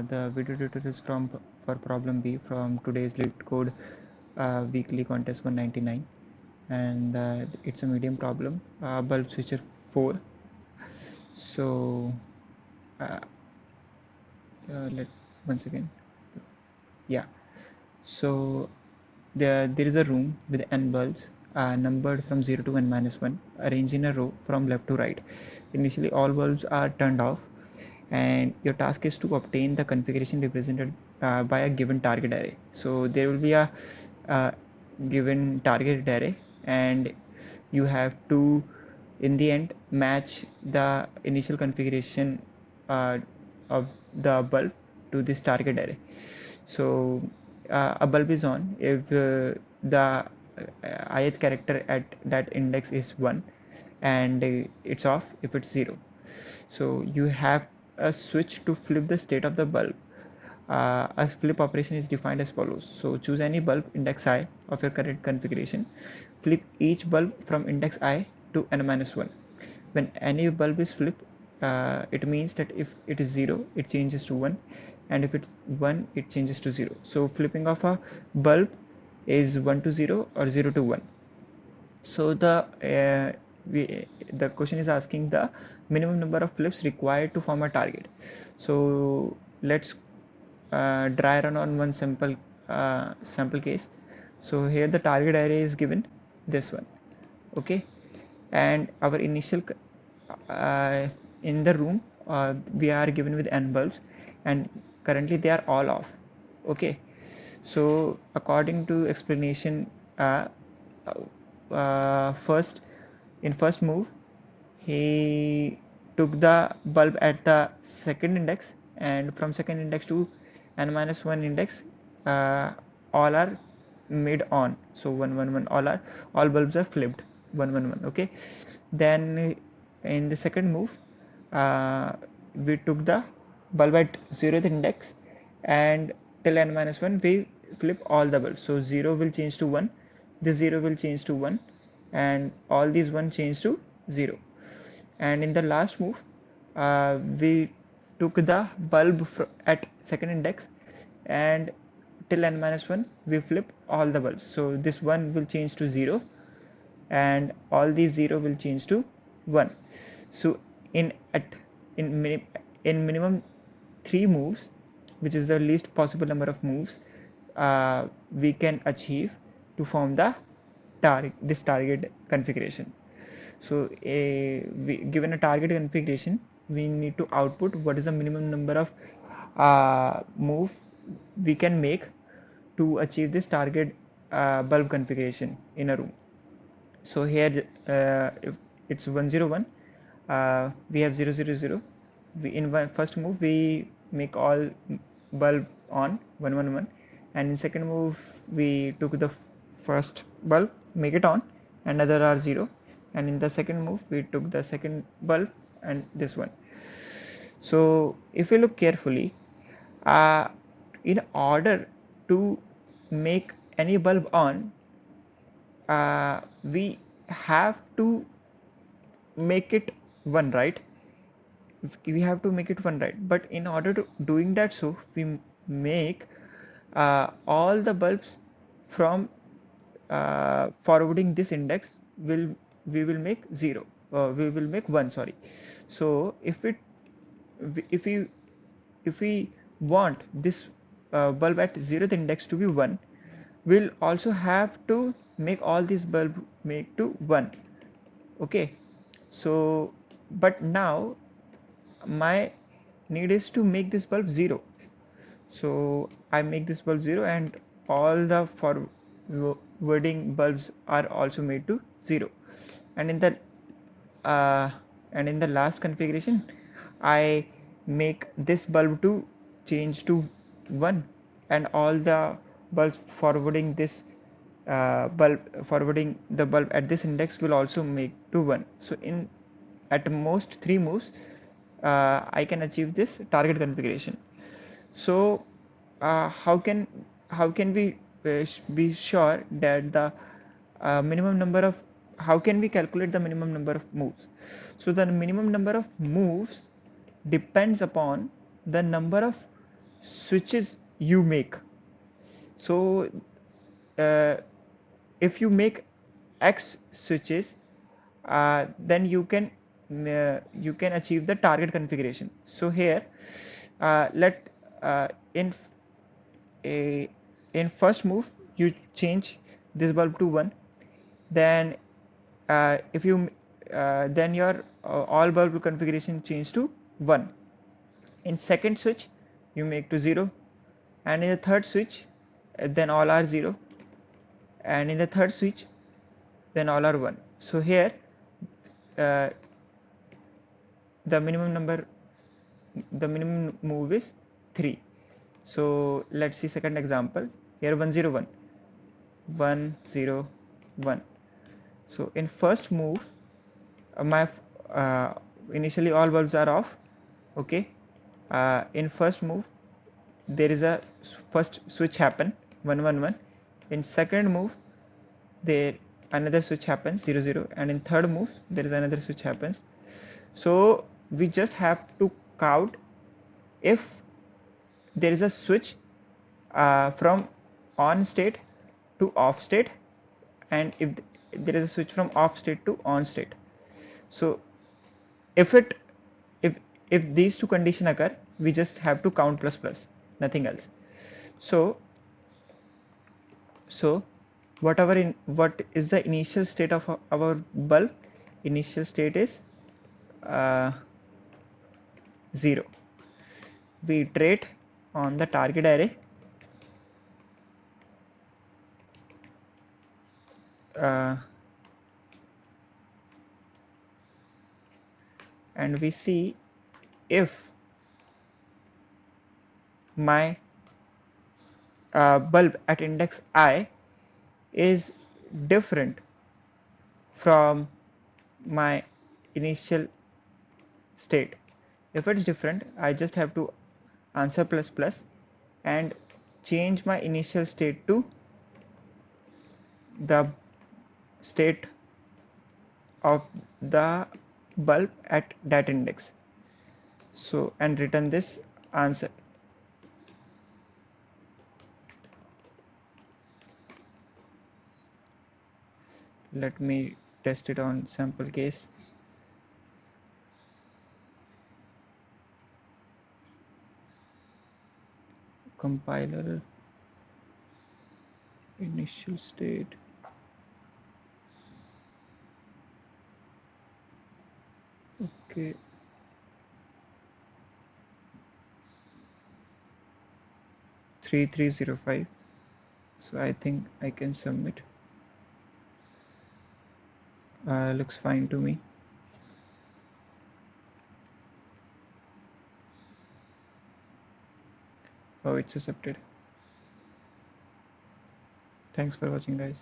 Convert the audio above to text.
The video tutorial is for problem B from today's LeetCode weekly contest 199, and it's a medium problem, bulb switcher 4. So uh, let once again, yeah. So there is a room with n bulbs numbered from 0 to n minus 1, arranged in a row from left to right. Initially, all bulbs are turned off, and your task is to obtain the configuration represented by a given target array. So there will be a uh, given target array, and you have to, in the end, match the initial configuration of the bulb to this target array. So a bulb is on if the ith character at that index is 1, and it's off if it's 0. So you have a switch to flip the state of the bulb. A flip operation is defined as follows. So choose any bulb index I of your current configuration. Flip each bulb from index I to n minus 1. When any bulb is flipped, it means that if it is 0, it changes to 1, and if it's 1, it changes to 0. So flipping of a bulb is 1 to 0 or 0 to 1. So the question is asking the minimum number of flips required to form a target. So let's dry run on one sample case. So here the target array is given, this one, okay, and our initial in the room we are given with n bulbs, and currently they are all off, okay. So according to explanation, first move, he took the bulb at the second index, and from second index to n minus 1 index, all are made on. So 1 1 1, all bulbs are flipped 1 1 1, okay. Then in the second move, we took the bulb at 0th index, and till n minus 1 we flip all the bulbs. So 0 will change to 1, this 0 will change to 1, and all these 1 change to 0. And in the last move, we took the bulb at second index, and till n minus 1 we flip all the bulbs. So this 1 will change to 0, and all these 0 will change to 1. So in minimum 3 moves, which is the least possible number of moves we can achieve to form the target configuration. So given a target configuration, we need to output what is the minimum number of move we can make to achieve this target bulb configuration in a room. So here if it's 101, we have 000. In first move we make all bulb on 111, and in second move we took the first bulb, make it on, and other are 0, and in the second move we took the second bulb and this one. So if you look carefully, in order to make any bulb on, we have to make it 1, right? We have to make it 1, right? But in order to doing that, so we make all the bulbs from forwarding this index we will make 0, we will make 1, sorry. So if we want this bulb at 0th index to be 1, we'll also have to make all these bulb make to 1, okay. So but now my need is to make this bulb 0. So I make this bulb 0, and all the forwarding bulbs are also made to 0. And in the last configuration, I make this bulb to change to 1, and all the bulbs forwarding this forwarding the bulb at this index will also make to 1. So in at most 3 moves, I can achieve this target configuration. So how can we be sure that the minimum number of, how can we calculate the minimum number of moves? So the minimum number of moves depends upon the number of switches you make. So if you make X switches, then you can achieve the target configuration. So here let in a in first move you change this bulb to 1, then if you then your all bulb configuration change to 1. In second switch you make to 0, and in the third switch then all are 0, and in the third switch then all are 1. So here uh, the minimum move is 3. So let's see second example. Here 101 101. So in first move my initially all bulbs are off. Okay, in first move there is a first switch happen 111. In second move there another switch happens 00, and in third move there is another switch happens. So we just have to count if there is a switch from on state to off state, and if there is a switch from off state to on state. So if it if these two conditions occur, we just have to count plus plus, nothing else. So what is the initial state of our bulb? Initial state is 0. We iterate on the target array and we see if my bulb at index I is different from my initial state. If it's different, I just have to answer plus plus and change my initial state to the state of the bulb at that index. So and return this answer. Let me test it on sample case. Compiler initial state. Okay. Three 305. So I think I can submit. Looks fine to me. Oh, it's accepted. Thanks for watching, guys.